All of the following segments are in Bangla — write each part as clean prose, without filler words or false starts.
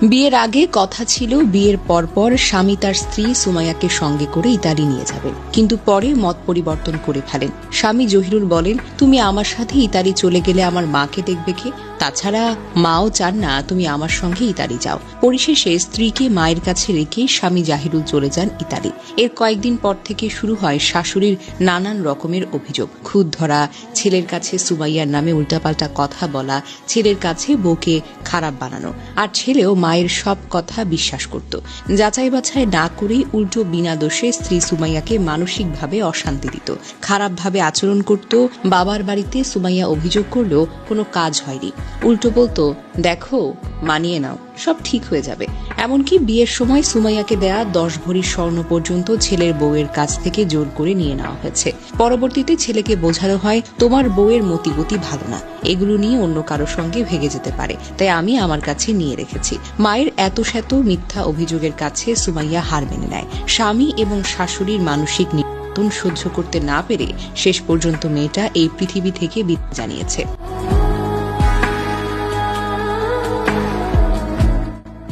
বিয়ের আগে কথা ছিল বিয়ের পরপর স্বামী তার স্ত্রী সুমাইয়াকে সঙ্গে করে ইতালি নিয়ে যাবেন, কিন্তু পরে মত পরিবর্তন করে ফেলেন। স্বামী জহিরুল বলেন, তুমি আমার সাথে ইতালি চলে গেলে আমার মাকে দেখবে কে? তাছাড়া মাও চান না তুমি আমার সঙ্গে ইতালি যাও। পরিশেষে স্ত্রীকে মায়ের কাছে রেখে স্বামী জাহিরুল চলে যান ইতালি। এর কয়েকদিন পর থেকে শুরু হয় শাশুড়ির নানান রকমের অভিযোগ। খুদ ধরা, ছেলের কাছে সুমাইয়ার নামে উল্টাপাল্টা কথা বলা, ছেলের কাছে বউকে খারাপ বানানো, আর ছেলেও মায়ের সব কথা বিশ্বাস করত। যাচাই বাছাই না করেই উল্টো বিনা দোষে স্ত্রী সুমাইয়াকে মানসিকভাবে অশান্তি দিত, খারাপভাবে আচরণ করত। বাবার বাড়িতে সুমাইয়া অভিযোগ করলেও কোনো কাজ হয়নি। উল্টো বলতো, দেখো মানিয়ে নাও, সব ঠিক হয়ে যাবে। এমনকি বিয়ের সময় সুমাইয়াকে দেয়া 10 ভরি স্বর্ণ পর্যন্ত ছেলের বউয়ের কাছ থেকে জোর করে নিয়ে নেওয়া হয়েছে। পরবর্তীতে ছেলেকে বোঝানো হয়, তোমার বউয়ের মতিগতি ভালো না, এগুলো নিয়ে অন্য কারো সঙ্গে ভেগে যেতে পারে, তাই আমি আমার কাছে নিয়ে রেখেছি। মায়ের এত শত মিথ্যা অভিযোগের কাছে সুমাইয়া হার মেনে নেয়। স্বামী এবং শাশুড়ির মানসিক নির্যাতন সহ্য করতে না পেরে শেষ পর্যন্ত মেয়েটা এই পৃথিবী থেকে বিদায় জানিয়েছে।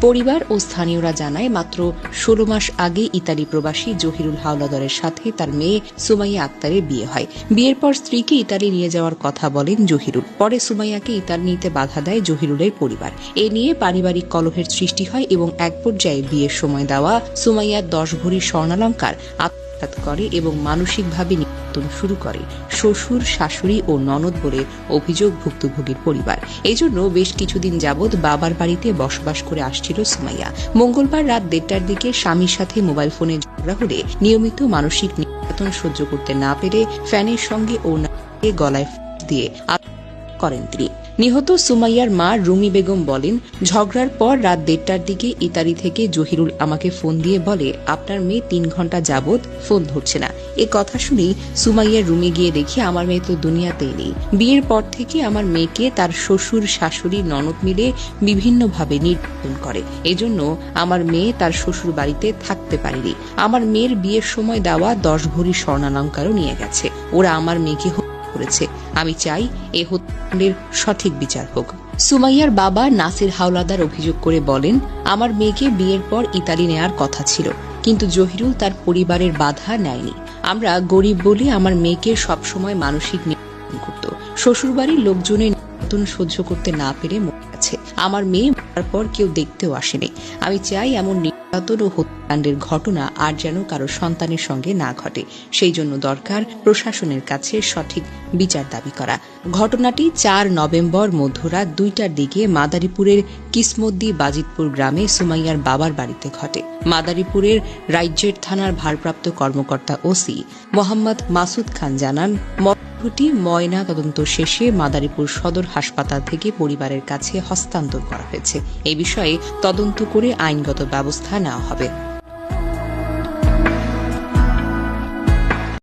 পরিবার ও স্থানীয়রা জানায়, মাত্র 16 মাস আগে ইতালি প্রবাসী জহিরুল হাওলাদারের সাথে তার মেয়ে সুমাইয়া আক্তারের বিয়ে হয়। বিয়ের পর স্ত্রীকে ইতালি নিয়ে যাওয়ার কথা বলেন জহিরুল। পরে সুমাইয়াকে ইতালি নিতে বাধা দেয় জহিরুলের পরিবার। এ নিয়ে পারিবারিক কলহের সৃষ্টি হয় এবং এক পর্যায়ে বিয়ের সময় দেওয়া সুমাইয়ার 10 ভরি স্বর্ণালংকার আত্মসাৎ করে এবং মানসিকভাবে নির্যাতন শুরু করে শ্বশুর, শাশুড়ি ও ননদ বলে অভিযোগ ভুক্তভোগীর পরিবার। এজন্য বেশ কিছুদিন যাবৎ বাবার বাড়িতে বসবাস করে আসছিল সুমাইয়া। মঙ্গলবার রাত 1:30টার দিকে স্বামীর সাথে মোবাইল ফোনে ঝগড়া হলে নিয়মিত মানসিক নির্যাতন সহ্য করতে না পেরে ফ্যানের সঙ্গে ওড়নাকে গলায় দিয়ে আত্মহত্যা করেন তিনি। নিহত সুমাইয়ার মা রুমি বেগম বলেন, ঝগড়ার পর রাত 1:30টার দিকে ইতালি থেকে জহিরুল আমাকে ফোন দিয়ে বলে, আপনার মেয়ে 3 ঘন্টা যাবৎ ফোন ধরছে না। এ কথা শুনেই সুমাইয়ার রুমে গিয়ে দেখি আমার মেয়ে তো দুনিয়াতেই নেই। বিয়ের পর থেকে আমার মেয়েকে তার শ্বশুর, শাশুড়ি, ননদ মিলে বিভিন্নভাবে নির্যাতন করে। এজন্য আমার মেয়ে তার শ্বশুর বাড়িতে থাকতে পারেনি। আমার মেয়ের বিয়ের সময় দেওয়া 10 ভরি স্বর্ণালংকারও নিয়ে গেছে। ওরা আমার মেয়েকে করেছে। আমি চাই এ হত্যাকাণ্ডের সঠিক বিচার হোক। সুমাইয়ার বাবা নাসির হাওলাদার অভিযোগ করে বলেন, আমার মেয়েকে বিয়ের পর ইতালি নেয়ার কথা ছিল, কিন্তু জহিরুল তার পরিবারের বাধা নেয়নি। আমরা গরিব বলে আমার মেয়েকে সবসময় মানসিক নির্যাতন করত। শ্বশুরবাড়ির লোকজনের নির্যাতন সহ্য করতে না পেরে মরে গেছে। আমার মেয়ে মরার পর কেউ দেখতেও আসেনি। আমি চাই এমন নির্যাতন ও হত্যাকাণ্ডের ঘটনা আর যেন কারো সন্তানের সঙ্গে না ঘটে। সেই জন্য দরকার প্রশাসনের কাছে সঠিক বিচার দাবি করা। ঘটনাটি 4 নভেম্বর মধ্যরাত 2টার দিকে মাদারীপুরের কিসমদ্দি বাজিতপুর গ্রামে সুমাইয়ার বাবার বাড়িতে ঘটে। মাদারীপুরের রাইজেট থানার ভারপ্রাপ্ত কর্মকর্তা ওসি মোহাম্মদ মাসুদ খান জানান, মরদেহটি ময়না তদন্ত শেষে মাদারীপুর সদর হাসপাতাল থেকে পরিবারের কাছে হস্তান্তর করা হয়েছে। এ বিষয়ে তদন্ত করে আইনগত ব্যবস্থা নেওয়া হবে।